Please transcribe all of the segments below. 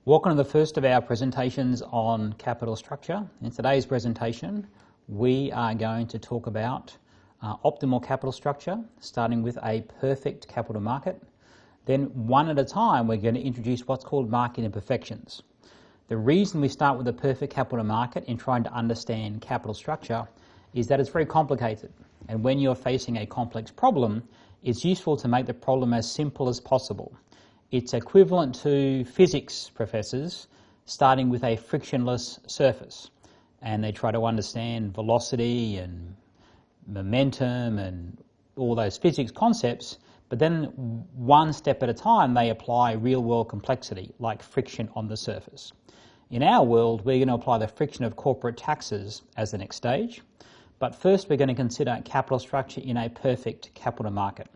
Welcome to the first of our presentations on capital structure. In today's presentation, we are going to talk about optimal capital structure, starting with a perfect capital market. Then one at a time, we're going to introduce what's called market imperfections. The reason we start with a perfect capital market in trying to understand capital structure is that it's very complicated. And when you're facing a complex problem, it's useful to make the problem as simple as possible. It's equivalent to physics professors starting with a frictionless surface, and they try to understand velocity and momentum and all those physics concepts, but then one step at a time they apply real-world complexity like friction on the surface. In our world, we're going to apply the friction of corporate taxes as the next stage, but first we're going to consider capital structure in a perfect capital market.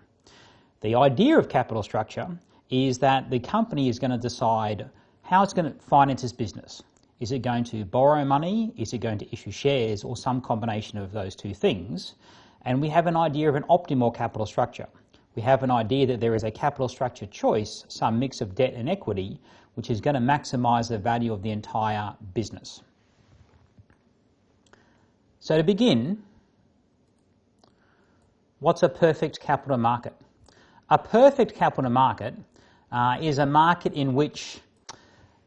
The idea of capital structure is that the company is going to decide how it's going to finance its business. Is it going to borrow money? Is it going to issue shares, or some combination of those two things? And we have an idea of an optimal capital structure. We have an idea that there is a capital structure choice, some mix of debt and equity, which is going to maximize the value of the entire business. So to begin, what's a perfect capital market? A perfect capital market is a market in which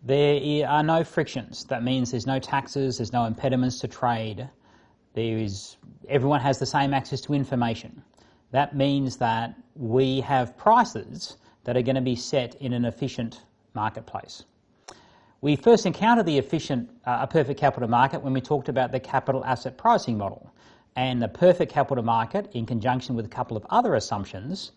there are no frictions. That means there's no taxes, there's no impediments to trade. Everyone has the same access to information. That means that we have prices that are going to be set in an efficient marketplace. We first encountered a perfect capital market when we talked about the capital asset pricing model. And the perfect capital market, in conjunction with a couple of other assumptions,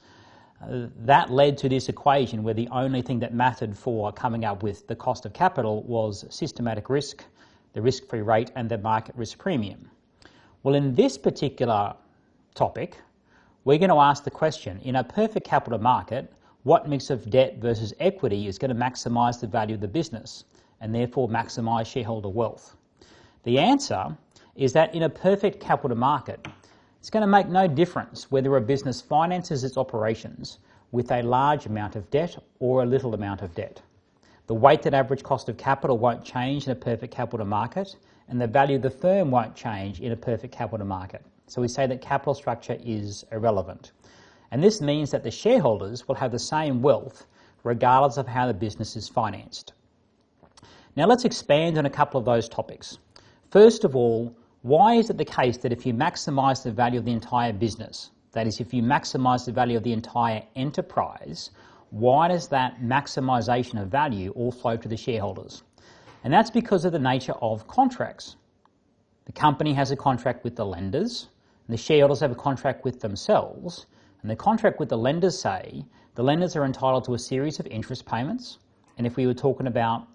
that led to this equation where the only thing that mattered for coming up with the cost of capital was systematic risk, the risk-free rate, and the market risk premium. Well, in this particular topic, we're going to ask the question, in a perfect capital market, what mix of debt versus equity is going to maximise the value of the business and therefore maximise shareholder wealth? The answer is that in a perfect capital market, it's going to make no difference whether a business finances its operations with a large amount of debt or a little amount of debt. The weighted average cost of capital won't change in a perfect capital market, and the value of the firm won't change in a perfect capital market. So we say that capital structure is irrelevant. And this means that the shareholders will have the same wealth regardless of how the business is financed. Now let's expand on a couple of those topics. First of all, why is it the case that if you maximise the value of the entire business, that is, if you maximise the value of the entire enterprise, why does that maximisation of value all flow to the shareholders? And that's because of the nature of contracts. The company has a contract with the lenders, and the shareholders have a contract with themselves, and the contract with the lenders say the lenders are entitled to a series of interest payments, and if we were talking about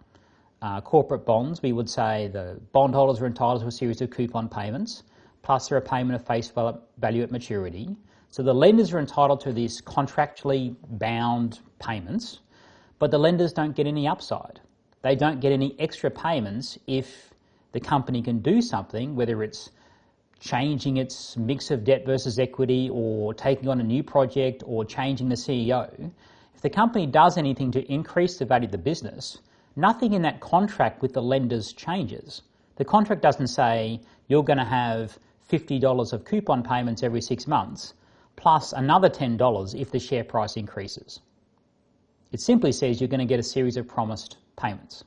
corporate bonds, we would say the bondholders are entitled to a series of coupon payments, plus there are payment of face value at maturity. So the lenders are entitled to these contractually bound payments, but the lenders don't get any upside. They don't get any extra payments if the company can do something, whether it's changing its mix of debt versus equity or taking on a new project or changing the CEO. If the company does anything to increase the value of the business, nothing in that contract with the lenders changes. The contract doesn't say you're going to have $50 of coupon payments every 6 months, plus another $10 if the share price increases. It simply says you're going to get a series of promised payments.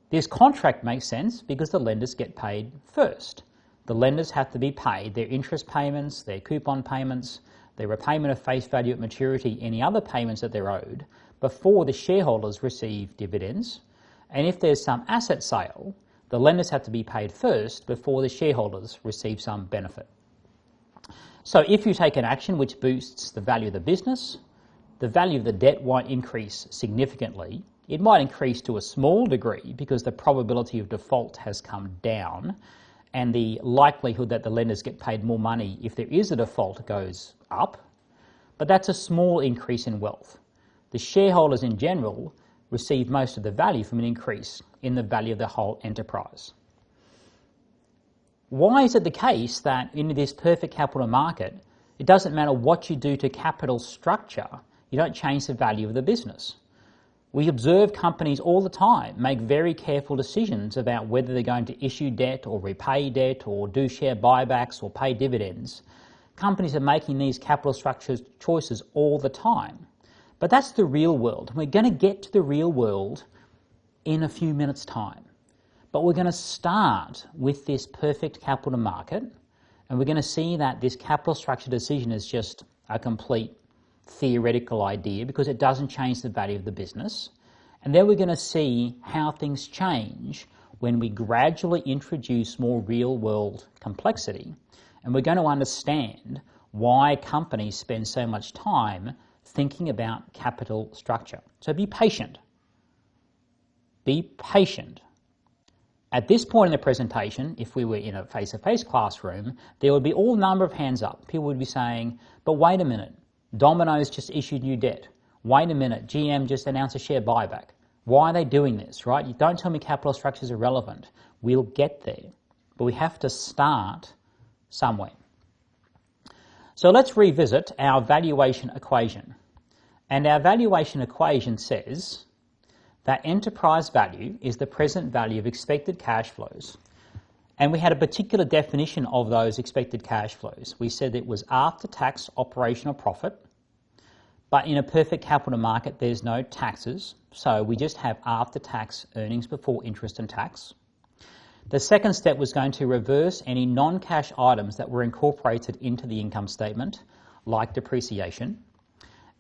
This contract makes sense because the lenders get paid first. The lenders have to be paid their interest payments, their coupon payments, their repayment of face value at maturity, any other payments that they're owed, before the shareholders receive dividends. And if there's some asset sale, the lenders have to be paid first before the shareholders receive some benefit. So if you take an action which boosts the value of the business, the value of the debt won't increase significantly. It might increase to a small degree because the probability of default has come down, and the likelihood that the lenders get paid more money if there is a default goes up, but that's a small increase in wealth. The shareholders in general receive most of the value from an increase in the value of the whole enterprise. Why is it the case that in this perfect capital market, it doesn't matter what you do to capital structure, you don't change the value of the business? We observe companies all the time make very careful decisions about whether they're going to issue debt or repay debt or do share buybacks or pay dividends. Companies are making these capital structure choices all the time. But that's the real world. We're going to get to the real world in a few minutes' time. But we're going to start with this perfect capital market, and we're going to see that this capital structure decision is just a complete theoretical idea because it doesn't change the value of the business. And then we're going to see how things change when we gradually introduce more real-world complexity. And we're going to understand why companies spend so much time thinking about capital structure. So be patient. Be patient. At this point in the presentation, if we were in a face-to-face classroom, there would be all number of hands up. People would be saying, but wait a minute, Domino's just issued new debt. Wait a minute, GM just announced a share buyback. Why are they doing this, right? You don't tell me capital structures are relevant. We'll get there, but we have to start somewhere. So let's revisit our valuation equation. And our valuation equation says that enterprise value is the present value of expected cash flows. And we had a particular definition of those expected cash flows. We said it was after-tax operational profit, but in a perfect capital market there's no taxes, so we just have after-tax earnings before interest and tax. The second step was going to reverse any non-cash items that were incorporated into the income statement, like depreciation.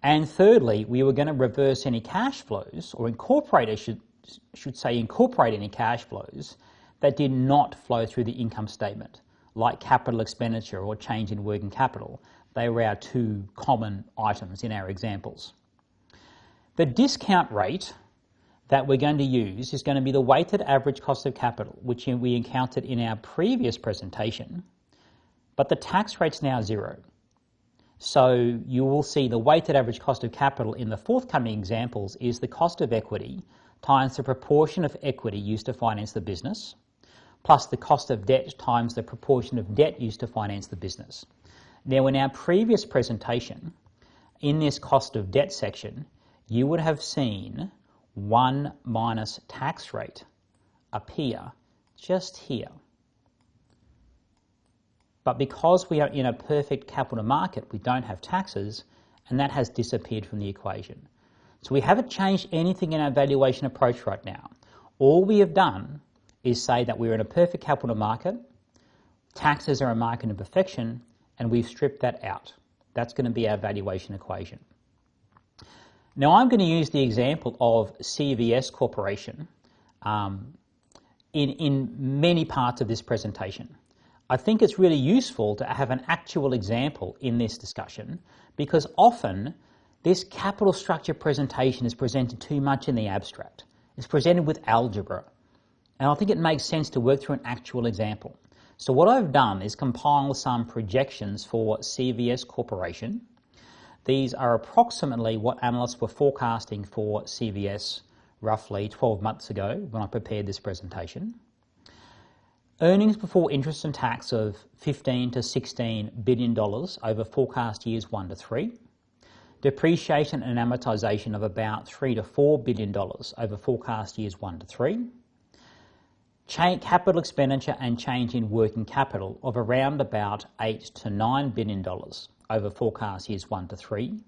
And thirdly, we were going to reverse any cash flows, or incorporate, I should say incorporate any cash flows that did not flow through the income statement, like capital expenditure or change in working capital. They were our two common items in our examples. The discount rate that we're going to use is going to be the weighted average cost of capital, which we encountered in our previous presentation, but the tax rate's now 0. So you will see the weighted average cost of capital in the forthcoming examples is the cost of equity times the proportion of equity used to finance the business, plus the cost of debt times the proportion of debt used to finance the business. Now, in our previous presentation, in this cost of debt section, you would have seen 1 minus tax rate appear just here. But because we are in a perfect capital market, we don't have taxes, and that has disappeared from the equation. So we haven't changed anything in our valuation approach right now. All we have done is say that we're in a perfect capital market, taxes are a market imperfection, and we've stripped that out. That's going to be our valuation equation. Now I'm going to use the example of CVS Corporation in many parts of this presentation. I think it's really useful to have an actual example in this discussion because often this capital structure presentation is presented too much in the abstract. It's presented with algebra, and I think it makes sense to work through an actual example. So what I've done is compile some projections for CVS Corporation. These are approximately what analysts were forecasting for CVS roughly 12 months ago when I prepared this presentation. Earnings before interest and tax of $15 to $16 billion over forecast years 1 to 3. Depreciation and amortization of about $3 to $4 billion over forecast years 1 to 3. Capital expenditure and change in working capital of around about $8 to $9 billion over forecast years 1 to 3.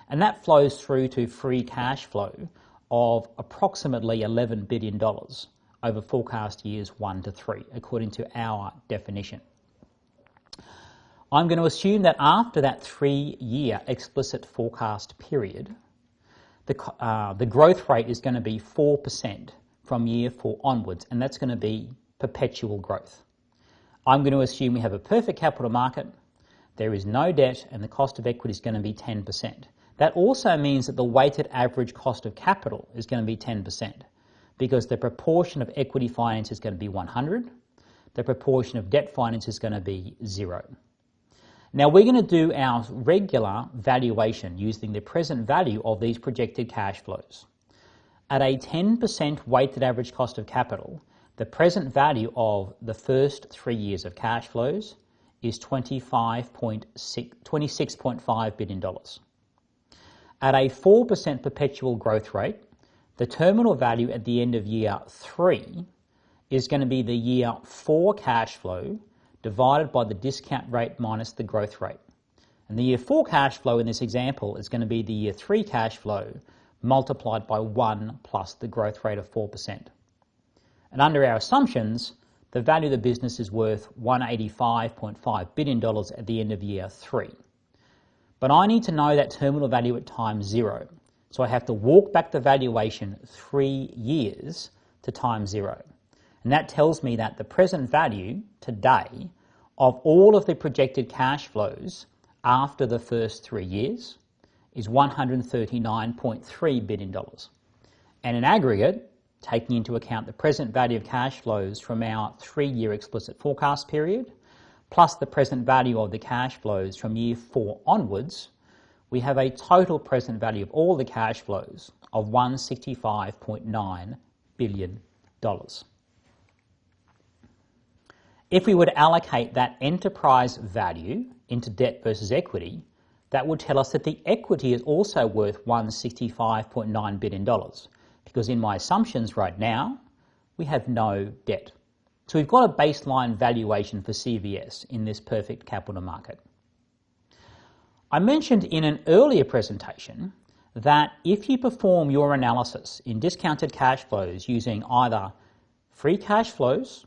And that flows through to free cash flow of approximately $11 billion over forecast years 1 to 3, according to our definition. I'm going to assume that after that 3-year explicit forecast period, the growth rate is going to be 4% from year 4 onwards, and that's going to be perpetual growth. I'm going to assume we have a perfect capital market, there is no debt, and the cost of equity is going to be 10%. That also means that the weighted average cost of capital is going to be 10%. Because the proportion of equity finance is going to be 100, the proportion of debt finance is going to be 0. Now we're going to do our regular valuation using the present value of these projected cash flows. At a 10% weighted average cost of capital, the present value of the first 3 years of cash flows is $26.5 billion. At a 4% perpetual growth rate, the terminal value at the end of year 3 is going to be the year 4 cash flow divided by the discount rate minus the growth rate. And the year 4 cash flow in this example is going to be the year 3 cash flow multiplied by 1 plus the growth rate of 4%. And under our assumptions, the value of the business is worth $185.5 billion at the end of year 3. But I need to know that terminal value at time 0. So I have to walk back the valuation 3 years to time 0. And that tells me that the present value today of all of the projected cash flows after the first 3 years is $139.3 billion. And in aggregate, taking into account the present value of cash flows from our 3-year explicit forecast period, plus the present value of the cash flows from year 4 onwards, we have a total present value of all the cash flows of $165.9 billion. If we were to allocate that enterprise value into debt versus equity, that would tell us that the equity is also worth $165.9 billion, because in my assumptions right now, we have no debt. So we've got a baseline valuation for CVS in this perfect capital market. I mentioned in an earlier presentation that if you perform your analysis in discounted cash flows using either free cash flows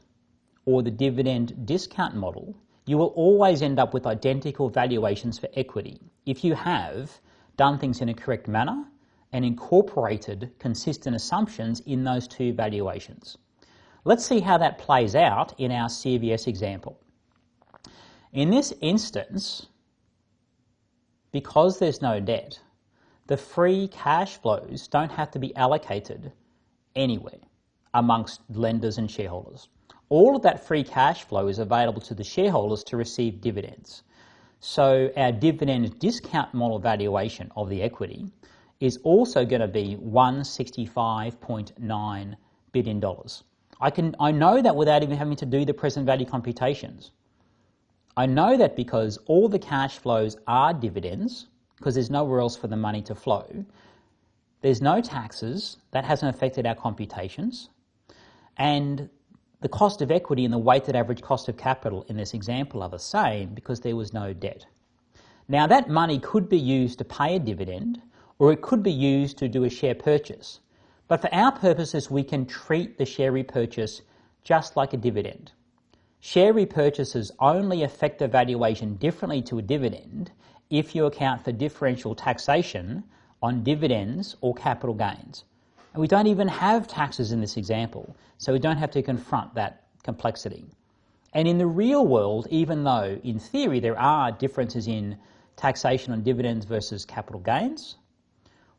or the dividend discount model, you will always end up with identical valuations for equity if you have done things in a correct manner and incorporated consistent assumptions in those two valuations. Let's see how that plays out in our CVS example. In this instance, because there's no debt, the free cash flows don't have to be allocated anywhere amongst lenders and shareholders. All of that free cash flow is available to the shareholders to receive dividends. So our dividend discount model valuation of the equity is also going to be $165.9 billion. I know that without even having to do the present value computations. I know that because all the cash flows are dividends, because there's nowhere else for the money to flow. There's no taxes, that hasn't affected our computations. And the cost of equity and the weighted average cost of capital in this example are the same because there was no debt. Now that money could be used to pay a dividend, or it could be used to do a share purchase. But for our purposes, we can treat the share repurchase just like a dividend. Share repurchases only affect the valuation differently to a dividend if you account for differential taxation on dividends or capital gains. And we don't even have taxes in this example, so we don't have to confront that complexity. And in the real world, even though in theory there are differences in taxation on dividends versus capital gains,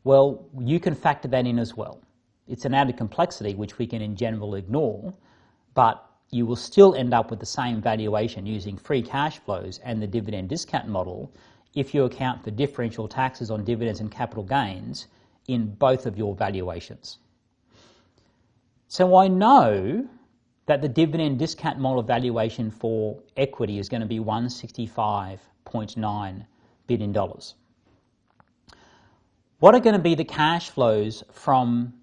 well, you can factor that in as well. It's an added complexity which we can in general ignore, but you will still end up with the same valuation using free cash flows and the dividend discount model if you account for differential taxes on dividends and capital gains in both of your valuations. So I know that the dividend discount model valuation for equity is going to be $165.9 billion. What are going to be the cash flows from,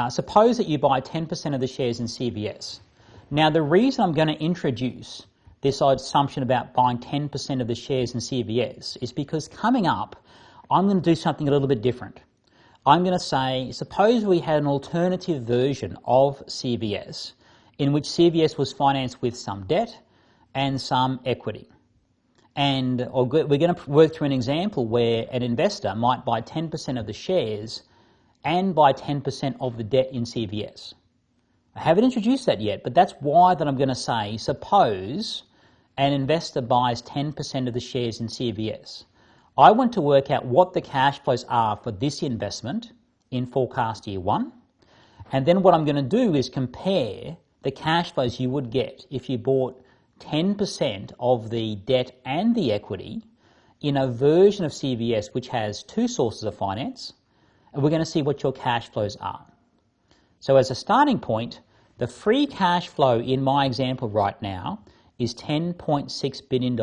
suppose that you buy 10% of the shares in CVS. Now the reason I'm going to introduce this assumption about buying 10% of the shares in CVS is because coming up, I'm going to do something a little bit different. I'm going to say, suppose we had an alternative version of CVS in which CVS was financed with some debt and some equity. And we're going to work through an example where an investor might buy 10% of the shares and buy 10% of the debt in CVS. I haven't introduced that yet, but that's why that I'm going to say, suppose an investor buys 10% of the shares in CVS. I want to work out what the cash flows are for this investment in forecast year 1. And then what I'm going to do is compare the cash flows you would get if you bought 10% of the debt and the equity in a version of CVS which has two sources of finance, and we're going to see what your cash flows are. So as a starting point, the free cash flow in my example right now is $10.6 billion.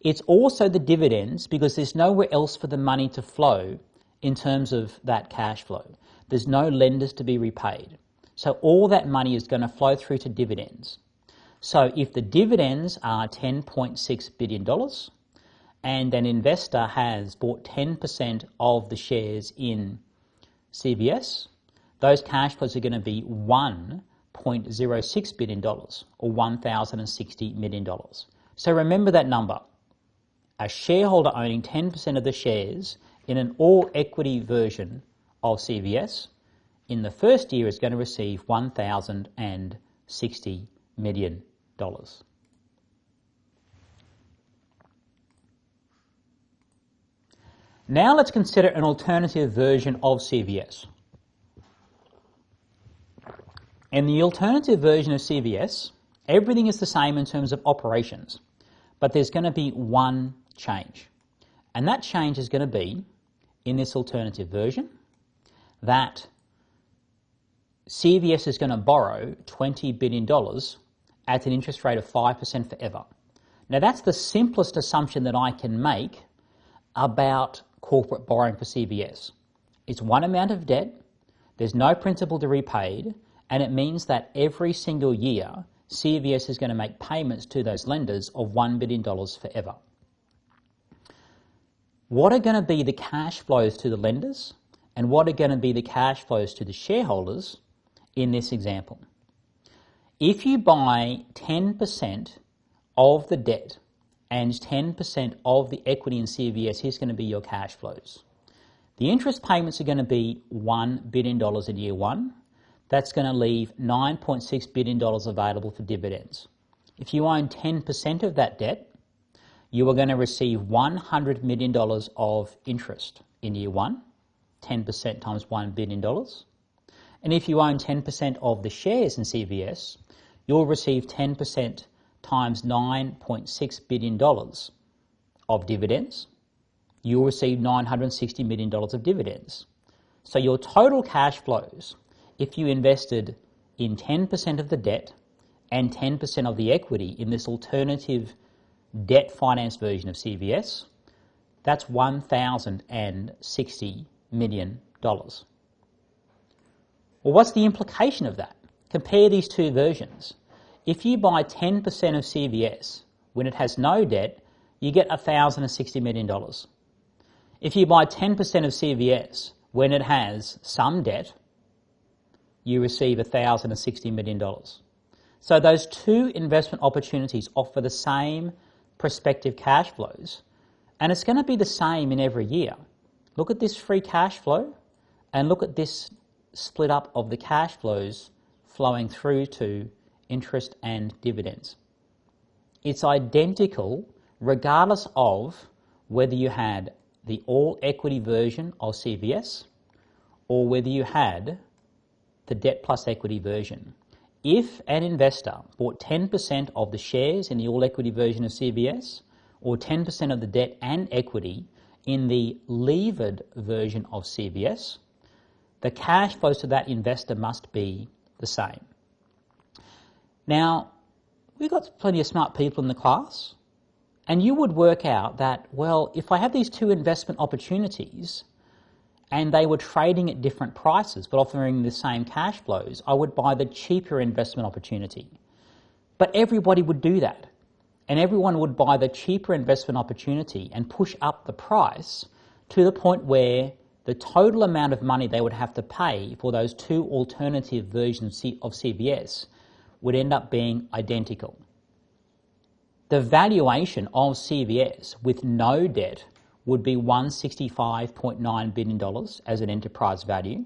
It's also the dividends because there's nowhere else for the money to flow in terms of that cash flow. There's no lenders to be repaid. So all that money is going to flow through to dividends. So if the dividends are $10.6 billion and an investor has bought 10% of the shares in CVS, those cash flows are going to be $1.06 billion or $1,060 million. So remember that number. A shareholder owning 10% of the shares in an all-equity version of CVS in the first year is going to receive $1,060 million. Now let's consider an alternative version of CVS. In the alternative version of CVS, everything is the same in terms of operations, but there's going to be one change. And that change is going to be, in this alternative version, that CVS is going to borrow $20 billion at an interest rate of 5% forever. Now that's the simplest assumption that I can make about corporate borrowing for CVS. It's one amount of debt, there's no principal to repay, and it means that every single year CVS is going to make payments to those lenders of $1 billion forever. What are going to be the cash flows to the lenders and what are going to be the cash flows to the shareholders in this example? If you buy 10% of the debt and 10% of the equity in CVS, here's going to be your cash flows. The interest payments are going to be $1 billion in year one. That's going to leave $9.6 billion available for dividends. If you own 10% of that debt, you are going to receive $100 million of interest in year one, 10% times $1 billion. And if you own 10% of the shares in CVS, you'll receive 10% times $9.6 billion of dividends. You'll receive $960 million of dividends. So your total cash flows, if you invested in 10% of the debt and 10% of the equity in this alternative debt finance version of CVS, that's $1,060 million. Well, what's the implication of that? Compare these two versions. If you buy 10% of CVS when it has no debt, you get $1,060 million. If you buy 10% of CVS when it has some debt, you receive $1,060 million. So those two investment opportunities offer the same prospective cash flows, and it's going to be the same in every year. Look at this free cash flow and look at this split up of the cash flows flowing through to interest and dividends. It's identical regardless of whether you had the all-equity version of CVS or whether you had the debt plus equity version. If an investor bought 10% of the shares in the all-equity version of CVS or 10% of the debt and equity in the levered version of CVS, the cash flows to that investor must be the same. Now, we've got plenty of smart people in the class, and you would work out that, well, if I have these two investment opportunities and they were trading at different prices but offering the same cash flows, I would buy the cheaper investment opportunity. But everybody would do that, and everyone would buy the cheaper investment opportunity and push up the price to the point where the total amount of money they would have to pay for those two alternative versions of CVS would end up being identical. The valuation of CVS with no debt would be $165.9 billion as an enterprise value.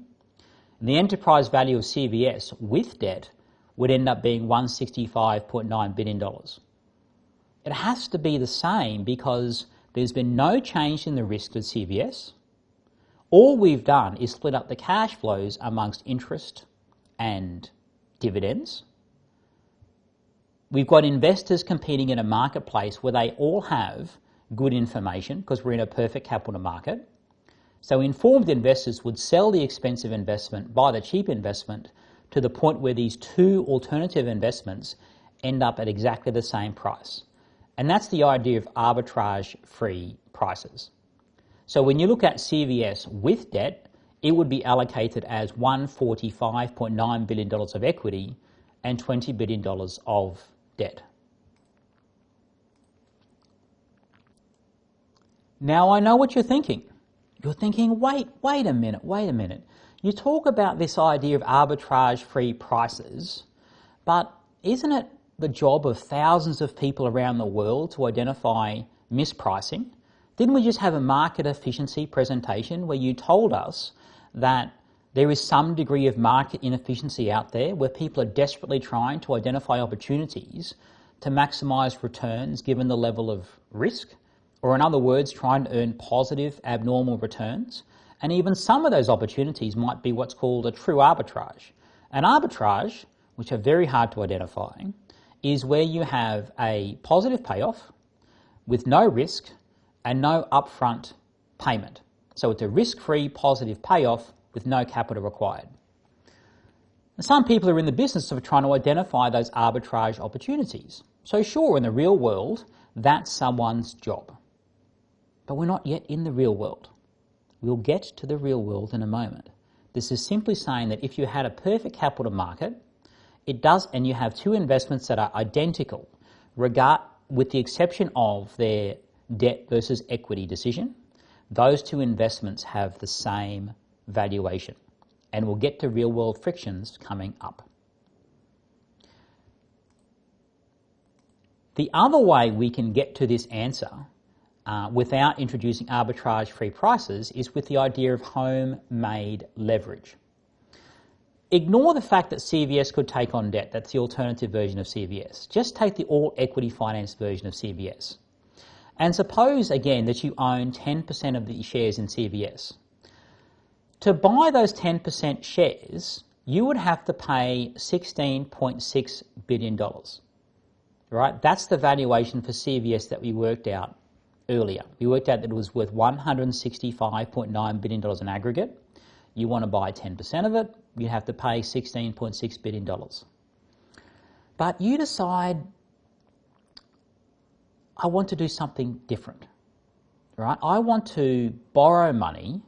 And the enterprise value of CVS with debt would end up being $165.9 billion. It has to be the same because there's been no change in the risk to CVS. All we've done is split up the cash flows amongst interest and dividends. We've got investors competing in a marketplace where they all have good information because we're in a perfect capital market. So informed investors would sell the expensive investment, buy the cheap investment, to the point where these two alternative investments end up at exactly the same price. And that's the idea of arbitrage-free prices. So when you look at CVS with debt, it would be allocated as $145.9 billion of equity and $20 billion of debt. Now I know what you're thinking. You're thinking, wait a minute. You talk about this idea of arbitrage-free prices, but isn't it the job of thousands of people around the world to identify mispricing? Didn't we just have a market efficiency presentation where you told us that there is some degree of market inefficiency out there where people are desperately trying to identify opportunities to maximise returns given the level of risk? Or in other words, trying to earn positive abnormal returns? And even some of those opportunities might be what's called a true arbitrage. An arbitrage, which are very hard to identify, is where you have a positive payoff with no risk and no upfront payment. So it's a risk-free positive payoff with no capital required. And some people are in the business of trying to identify those arbitrage opportunities. So sure, in the real world, that's someone's job. But we're not yet in the real world. We'll get to the real world in a moment. This is simply saying that if you had a perfect capital market, and you have two investments that are identical, with the exception of their debt versus equity decision, those two investments have the same valuation. And we'll get to real world frictions coming up. The other way we can get to this answer without introducing arbitrage-free prices is with the idea of home-made leverage. Ignore the fact that CVS could take on debt. That's the alternative version of CVS. Just take the all-equity finance version of CVS. And suppose, again, that you own 10% of the shares in CVS. To buy those 10% shares, you would have to pay $16.6 billion. Right? That's the valuation for CVS that we worked out earlier. We worked out that it was worth $165.9 billion in aggregate. You want to buy 10% of it, you have to pay $16.6 billion. But you decide, I want to do something different. Right? I want to borrow money.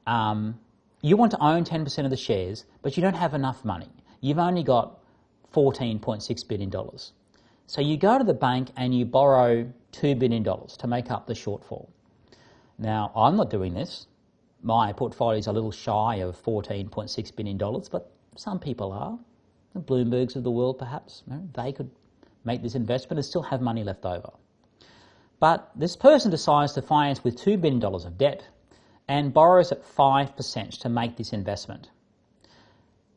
You want to own 10% of the shares, but you don't have enough money. You've only got $14.6 billion. So you go to the bank and you borrow $2 billion to make up the shortfall. Now, I'm not doing this. My portfolio is a little shy of $14.6 billion, but some people are. The Bloombergs of the world, perhaps. They could make this investment and still have money left over. But this person decides to finance with $2 billion of debt and borrows at 5% to make this investment.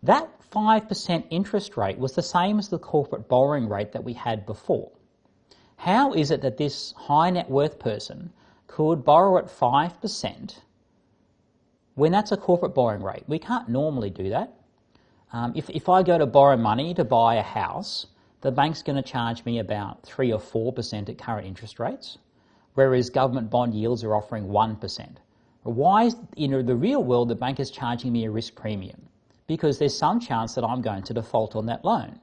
That 5% interest rate was the same as the corporate borrowing rate that we had before. How is it that this high net worth person could borrow at 5% when that's a corporate borrowing rate? We can't normally do that. If I go to borrow money to buy a house, the bank's going to charge me about 3 or 4% at current interest rates, whereas government bond yields are offering 1%. Why is, in the real world, the bank is charging me a risk premium? Because there's some chance that I'm going to default on that loan.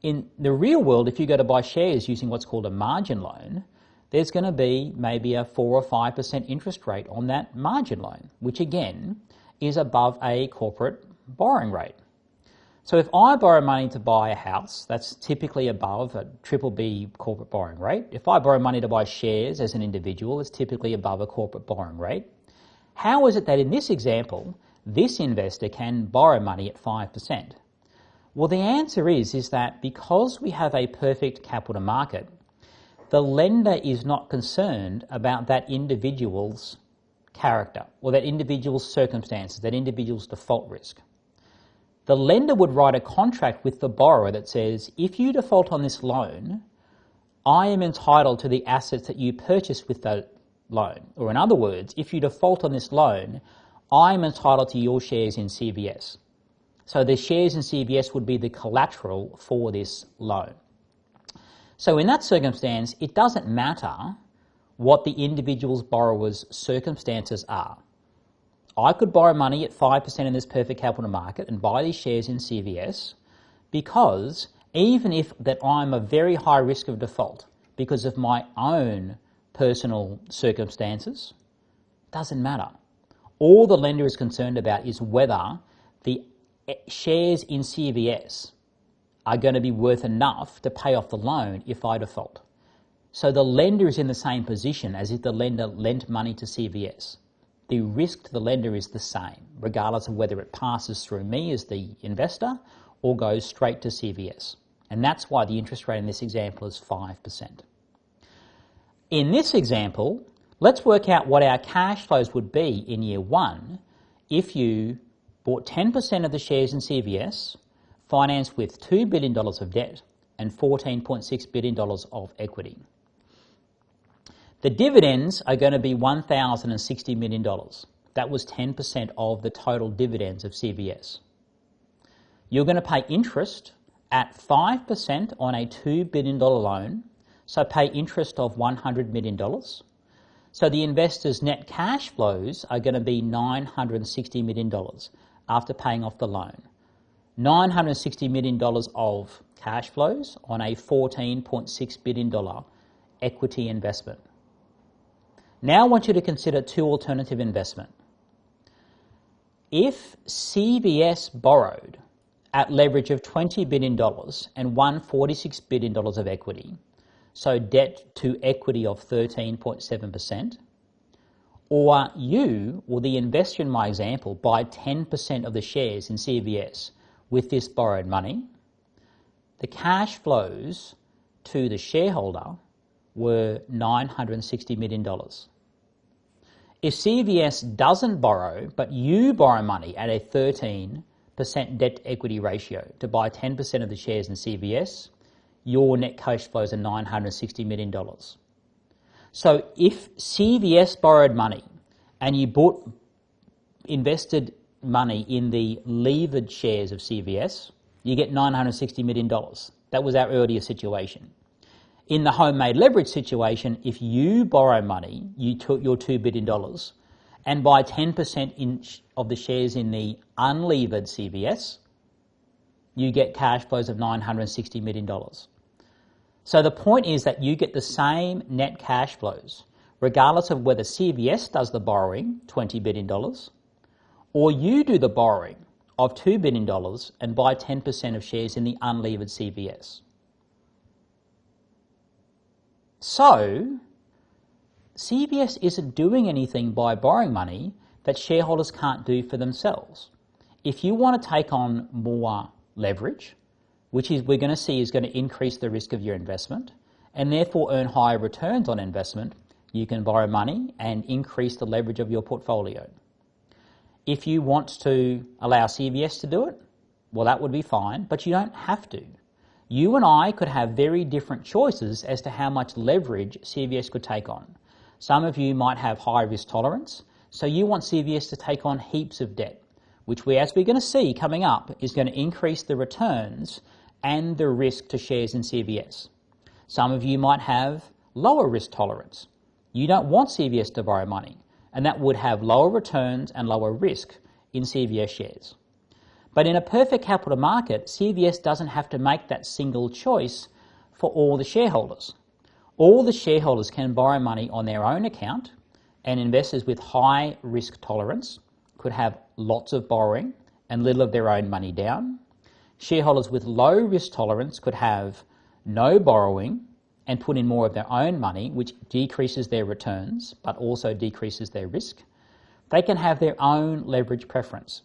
In the real world, if you go to buy shares using what's called a margin loan, there's going to be maybe a 4 or 5% interest rate on that margin loan, which again is above a corporate borrowing rate. So if I borrow money to buy a house, that's typically above a BBB corporate borrowing rate. If I borrow money to buy shares as an individual, it's typically above a corporate borrowing rate. How is it that in this example, this investor can borrow money at 5%? Well, the answer is that because we have a perfect capital market, the lender is not concerned about that individual's character or that individual's circumstances, that individual's default risk. The lender would write a contract with the borrower that says, if you default on this loan, I am entitled to the assets that you purchased with that loan. Or in other words, if you default on this loan, I am entitled to your shares in CVS. So the shares in CVS would be the collateral for this loan. So in that circumstance, it doesn't matter what the individual's borrower's circumstances are. I could borrow money at 5% in this perfect capital market and buy these shares in CVS because even if that I'm a very high risk of default because of my own personal circumstances, Doesn't matter. All the lender is concerned about is whether the shares in CVS are going to be worth enough to pay off the loan if I default. So the lender is in the same position as if the lender lent money to CVS. The risk to the lender is the same, regardless of whether it passes through me as the investor or goes straight to CVS. And that's why the interest rate in this example is 5%. In this example, let's work out what our cash flows would be in year one if you bought 10% of the shares in CVS, financed with $2 billion of debt and $14.6 billion of equity. The dividends are going to be $1,060 million. That was 10% of the total dividends of CVS. You're going to pay interest at 5% on a $2 billion loan, so pay interest of $100 million. So the investor's net cash flows are going to be $960 million after paying off the loan. $960 million of cash flows on a $14.6 billion equity investment. Now I want you to consider two alternative investments. If CVS borrowed at leverage of $20 billion and won $46 billion of equity, so debt to equity of 13.7%, or you, or the investor in my example, buy 10% of the shares in CVS with this borrowed money, the cash flows to the shareholder were $960 million. If CVS doesn't borrow, but you borrow money at a 13% debt-to-equity ratio to buy 10% of the shares in CVS, your net cash flows are $960 million. So if CVS borrowed money and you invested money in the levered shares of CVS, you get $960 million. That was our earlier situation. In the homemade leverage situation, if you borrow money, you took your $2 billion and buy 10% of the shares in the unlevered CVS, you get cash flows of $960 million. So the point is that you get the same net cash flows, regardless of whether CVS does the borrowing, $20 billion, or you do the borrowing of $2 billion and buy 10% of shares in the unlevered CVS. So, CVS isn't doing anything by borrowing money that shareholders can't do for themselves. If you want to take on more leverage, which is we're going to see is going to increase the risk of your investment and therefore earn higher returns on investment, you can borrow money and increase the leverage of your portfolio. If you want to allow CVS to do it, well, that would be fine, but you don't have to. You and I could have very different choices as to how much leverage CVS could take on. Some of you might have high risk tolerance, so you want CVS to take on heaps of debt, which as we're going to see coming up, is going to increase the returns and the risk to shares in CVS. Some of you might have lower risk tolerance. You don't want CVS to borrow money, and that would have lower returns and lower risk in CVS shares. But in a perfect capital market, CVS doesn't have to make that single choice for all the shareholders. All the shareholders can borrow money on their own account, and investors with high risk tolerance could have lots of borrowing and little of their own money down. Shareholders with low risk tolerance could have no borrowing and put in more of their own money, which decreases their returns but also decreases their risk. They can have their own leverage preference.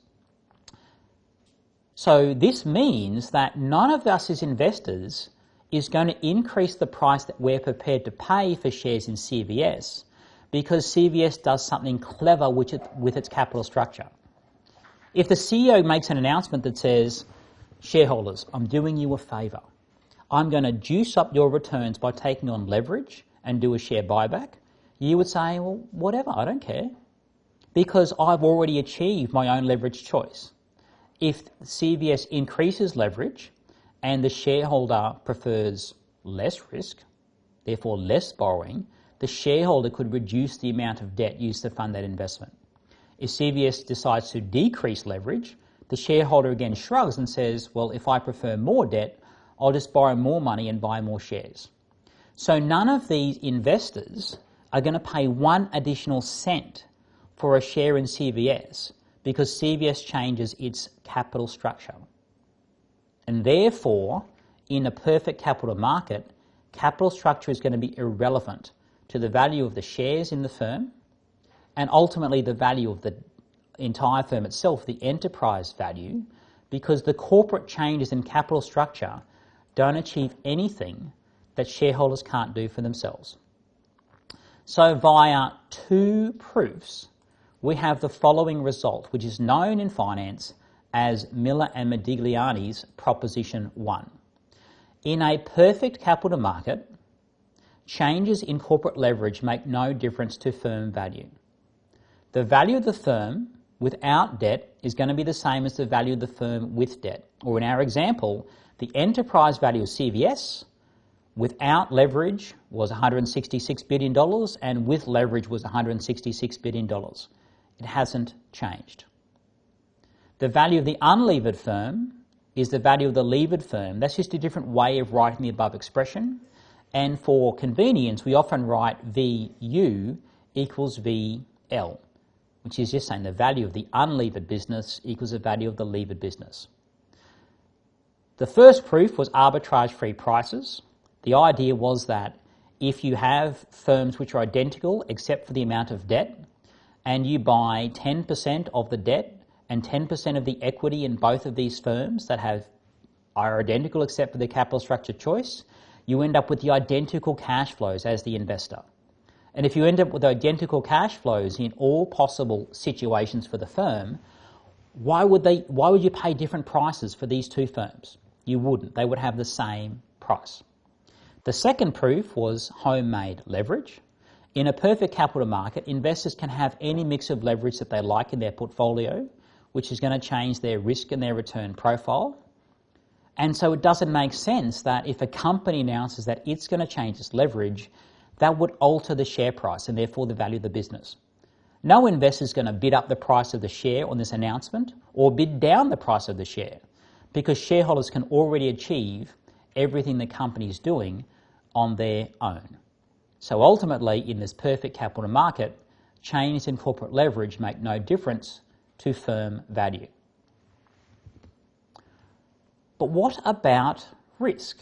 So this means that none of us as investors is going to increase the price that we're prepared to pay for shares in CVS because CVS does something clever with its capital structure. If the CEO makes an announcement that says, shareholders, I'm doing you a favour. I'm going to juice up your returns by taking on leverage and do a share buyback, you would say, well, whatever, I don't care, because I've already achieved my own leverage choice. If CVS increases leverage and the shareholder prefers less risk, therefore less borrowing, the shareholder could reduce the amount of debt used to fund that investment. If CVS decides to decrease leverage, the shareholder again shrugs and says, well, if I prefer more debt, I'll just borrow more money and buy more shares. So none of these investors are going to pay one additional cent for a share in CVS because CVS changes its capital structure. And therefore, in a perfect capital market, capital structure is going to be irrelevant to the value of the shares in the firm and ultimately the value of the entire firm itself, the enterprise value, because the corporate changes in capital structure don't achieve anything that shareholders can't do for themselves. So via two proofs, we have the following result, which is known in finance as Miller and Modigliani's Proposition 1. In a perfect capital market, changes in corporate leverage make no difference to firm value. The value of the firm without debt is going to be the same as the value of the firm with debt. Or in our example, the enterprise value of CVS without leverage was $166 billion and with leverage was $166 billion. It hasn't changed. The value of the unlevered firm is the value of the levered firm. That's just a different way of writing the above expression. And for convenience, we often write VU equals VL, which is just saying the value of the unlevered business equals the value of the levered business. The first proof was arbitrage-free prices. The idea was that if you have firms which are identical except for the amount of debt, and you buy 10% of the debt and 10% of the equity in both of these firms that are identical except for the capital structure choice, you end up with the identical cash flows as the investor. And if you end up with identical cash flows in all possible situations for the firm, why would you pay different prices for these two firms? You wouldn't. They would have the same price. The second proof was homemade leverage. In a perfect capital market, investors can have any mix of leverage that they like in their portfolio, which is going to change their risk and their return profile. And so it doesn't make sense that if a company announces that it's going to change its leverage, that would alter the share price and therefore the value of the business. No investor is going to bid up the price of the share on this announcement or bid down the price of the share because shareholders can already achieve everything the company is doing on their own. So ultimately, in this perfect capital market, changes in corporate leverage make no difference to firm value. But what about risk?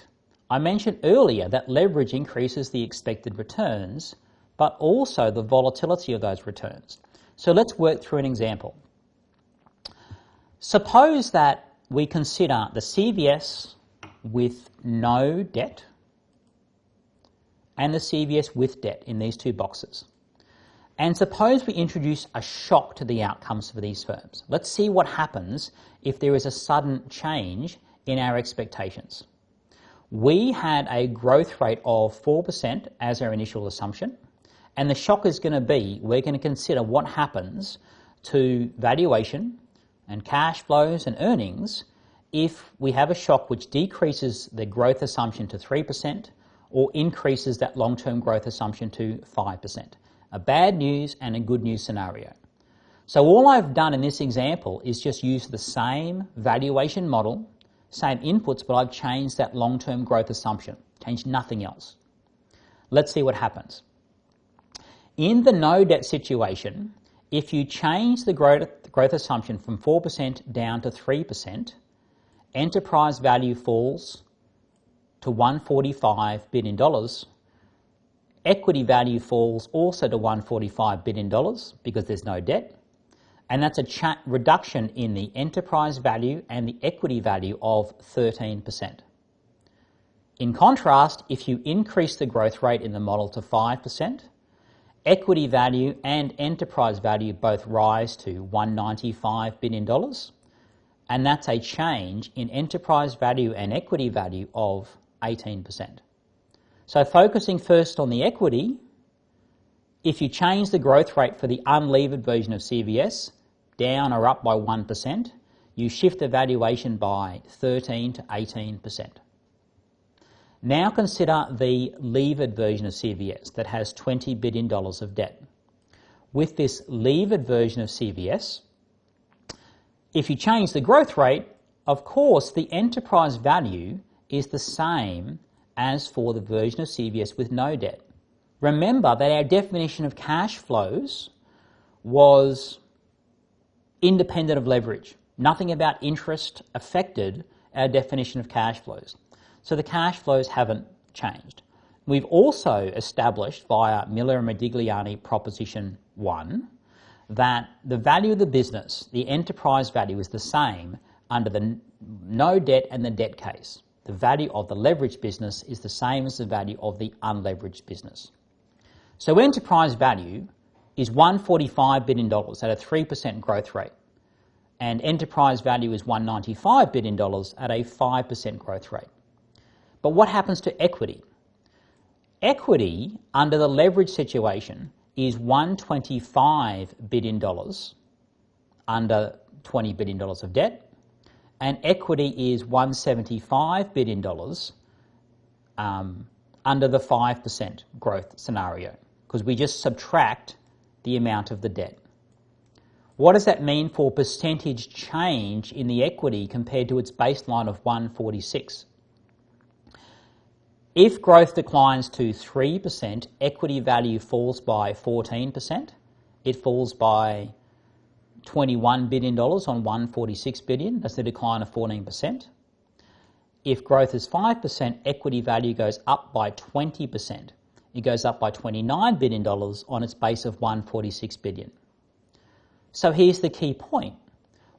I mentioned earlier that leverage increases the expected returns, but also the volatility of those returns. So let's work through an example. Suppose that we consider the CVS with no debt and the CVS with debt in these two boxes. And suppose we introduce a shock to the outcomes for these firms. Let's see what happens if there is a sudden change in our expectations. We had a growth rate of 4% as our initial assumption, and the shock is going to be, we're going to consider what happens to valuation and cash flows and earnings if we have a shock which decreases the growth assumption to 3% or increases that long-term growth assumption to 5%. A bad news and a good news scenario. So all I've done in this example is just use the same valuation model, same inputs, but I've changed that long-term growth assumption, changed nothing else. Let's see what happens. In the no debt situation, if you change the growth assumption from 4% down to 3%, enterprise value falls to $145 billion. Equity value falls also to $145 billion because there's no debt. And that's a reduction in the enterprise value and the equity value of 13%. In contrast, if you increase the growth rate in the model to 5%, equity value and enterprise value both rise to $195 billion. And that's a change in enterprise value and equity value of 18%. So focusing first on the equity, if you change the growth rate for the unlevered version of CVS down or up by 1%, you shift the valuation by 13 to 18%. Now consider the levered version of CVS that has $20 billion of debt. With this levered version of CVS, if you change the growth rate, of course the enterprise value is the same as for the version of CVS with no debt. Remember that our definition of cash flows was independent of leverage. Nothing about interest affected our definition of cash flows. So the cash flows haven't changed. We've also established via Miller and Modigliani Proposition 1 that the value of the business, the enterprise value, is the same under the no debt and the debt case. The value of the leveraged business is the same as the value of the unleveraged business. So enterprise value is $145 billion at a 3% growth rate, and enterprise value is $195 billion at a 5% growth rate. But what happens to equity? Equity under the leverage situation is $125 billion under $20 billion of debt, and equity is $175 billion under the 5% growth scenario, because we just subtract the amount of the debt. What does that mean for percentage change in the equity compared to its baseline of 146? If growth declines to 3%, equity value falls by 14%. It falls by $21 billion on $146 billion. That's a decline of 14%. If growth is 5%, equity value goes up by 20%. It goes up by $29 billion on its base of $146 billion. So here's the key point.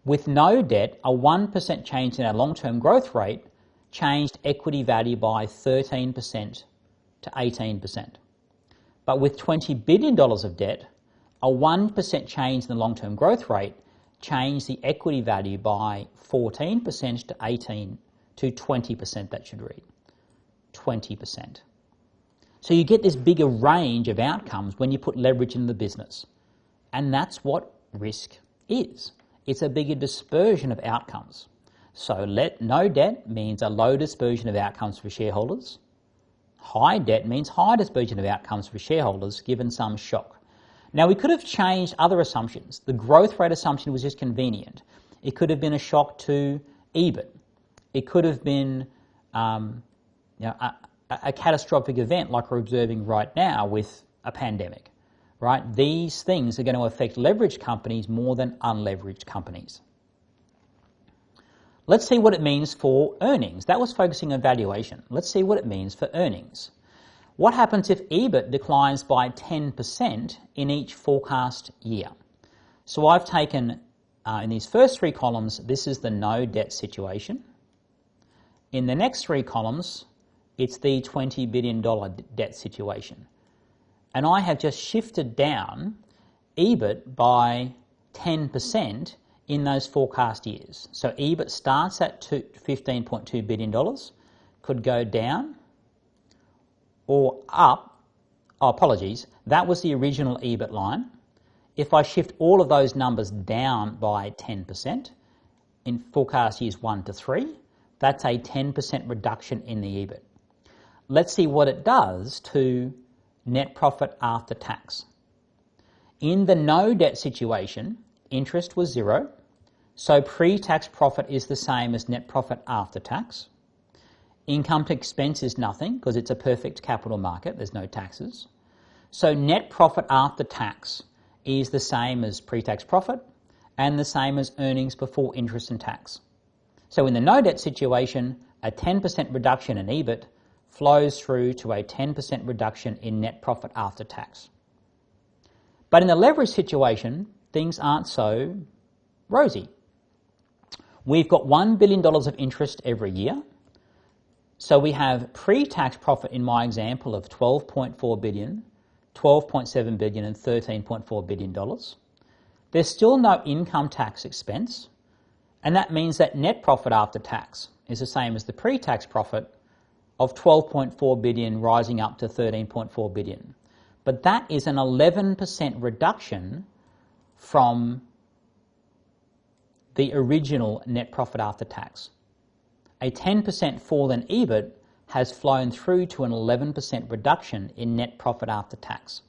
With no debt, a 1% change in our long-term growth rate changed equity value by 13% to 18%. But with $20 billion of debt, a 1% change in the long-term growth rate changed the equity value by 14% to 20%, that should read. 20%. So you get this bigger range of outcomes when you put leverage in the business. And that's what risk is. It's a bigger dispersion of outcomes. So no debt means a low dispersion of outcomes for shareholders. High debt means high dispersion of outcomes for shareholders given some shock. Now we could have changed other assumptions. The growth rate assumption was just convenient. It could have been a shock to EBIT. It could have been a catastrophic event like we're observing right now with a pandemic. Right? These things are going to affect leveraged companies more than unleveraged companies. Let's see what it means for earnings. That was focusing on valuation. Let's see what it means for earnings. What happens if EBIT declines by 10% in each forecast year? So I've taken, in these first three columns, this is the no debt situation. In the next three columns, it's the $20 billion debt situation. And I have just shifted down EBIT by 10% in those forecast years. So EBIT starts at $15.2 billion, could go down or up. Oh, apologies, that was the original EBIT line. If I shift all of those numbers down by 10% in forecast years 1 to 3, that's a 10% reduction in the EBIT. Let's see what it does to net profit after tax. In the no debt situation, interest was 0, so pre-tax profit is the same as net profit after tax. Income to expense is nothing because it's a perfect capital market, there's no taxes. So net profit after tax is the same as pre-tax profit and the same as earnings before interest and tax. So in the no debt situation, a 10% reduction in EBIT flows through to a 10% reduction in net profit after tax. But in the leverage situation, things aren't so rosy. We've got $1 billion of interest every year. So we have pre-tax profit in my example of $12.4 billion, $12.7 billion and $13.4 billion. There's still no income tax expense, and that means that net profit after tax is the same as the pre-tax profit of $12.4 billion rising up to $13.4 billion. But that is an 11% reduction from the original net profit after tax. A 10% fall in EBIT has flown through to an 11% reduction in net profit after tax.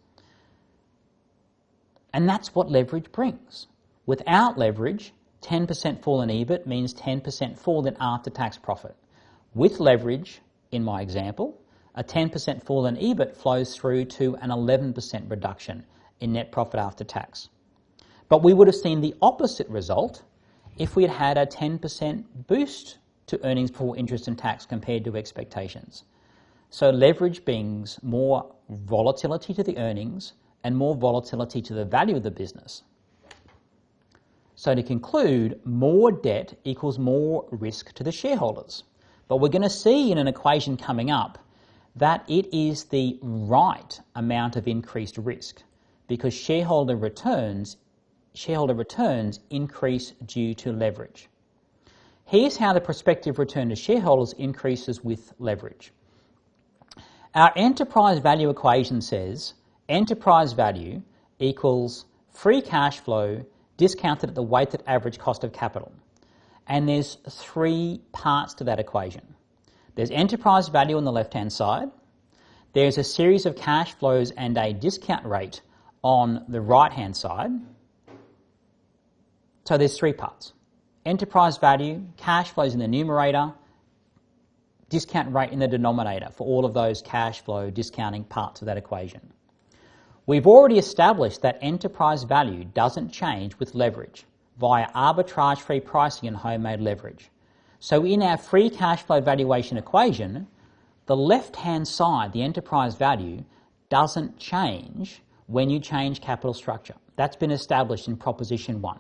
And that's what leverage brings. Without leverage, 10% fall in EBIT means 10% fall in after-tax profit. With leverage, in my example, a 10% fall in EBIT flows through to an 11% reduction in net profit after tax. But we would have seen the opposite result if we had had a 10% boost to earnings before interest and tax compared to expectations. So leverage brings more volatility to the earnings and more volatility to the value of the business. So to conclude, more debt equals more risk to the shareholders. But we're going to see in an equation coming up that it is the right amount of increased risk because shareholder returns increase due to leverage. Here's how the prospective return to shareholders increases with leverage. Our enterprise value equation says enterprise value equals free cash flow discounted at the weighted average cost of capital. And there's three parts to that equation. There's enterprise value on the left-hand side. There's a series of cash flows and a discount rate on the right-hand side. So there's three parts. Enterprise value, cash flows in the numerator, discount rate in the denominator for all of those cash flow discounting parts of that equation. We've already established that enterprise value doesn't change with leverage via arbitrage-free pricing and homemade leverage. So in our free cash flow valuation equation, the left-hand side, the enterprise value, doesn't change when you change capital structure. That's been established in Proposition 1.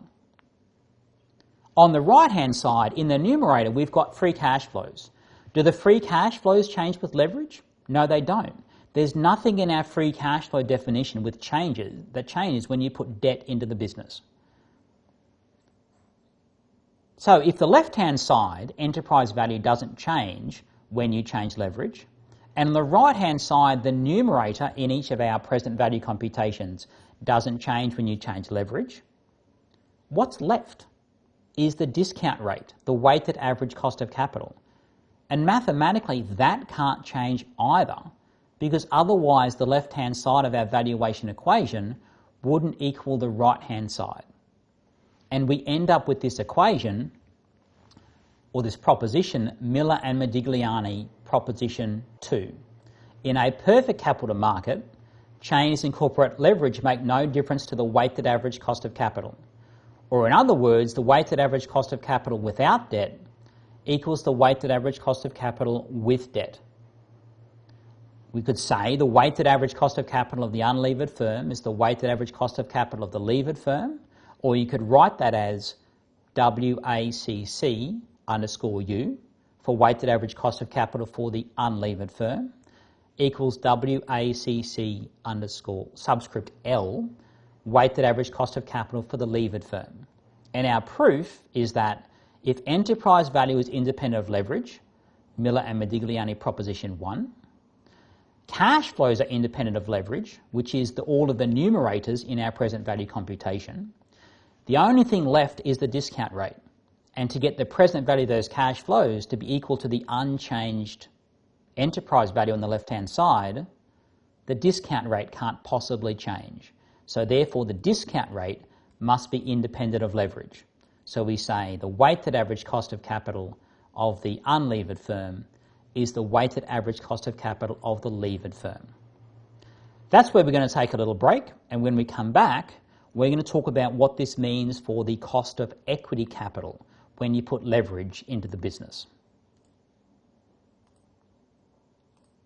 On the right-hand side, in the numerator, we've got free cash flows. Do the free cash flows change with leverage? No, they don't. There's nothing in our free cash flow definition that changes when you put debt into the business. So if the left-hand side, enterprise value, doesn't change when you change leverage, and on the right-hand side, the numerator in each of our present value computations doesn't change when you change leverage, what's left is the discount rate, the weighted average cost of capital. And mathematically, that can't change either, because otherwise the left-hand side of our valuation equation wouldn't equal the right-hand side. And we end up with this equation, or this proposition, Miller and Modigliani Proposition 2. In a perfect capital market, changes in corporate leverage make no difference to the weighted average cost of capital. Or in other words, the weighted average cost of capital without debt equals the weighted average cost of capital with debt. We could say the weighted average cost of capital of the unlevered firm is the weighted average cost of capital of the levered firm, or you could write that as WACC_U for weighted average cost of capital for the unlevered firm equals WACC_L weighted average cost of capital for the levered firm. And our proof is that if enterprise value is independent of leverage, Miller and Modigliani Proposition 1, cash flows are independent of leverage, which is all of the numerators in our present value computation. The only thing left is the discount rate. And to get the present value of those cash flows to be equal to the unchanged enterprise value on the left-hand side, the discount rate can't possibly change. So therefore, the discount rate must be independent of leverage. So we say the weighted average cost of capital of the unlevered firm is the weighted average cost of capital of the levered firm. That's where we're going to take a little break, and when we come back, we're going to talk about what this means for the cost of equity capital when you put leverage into the business.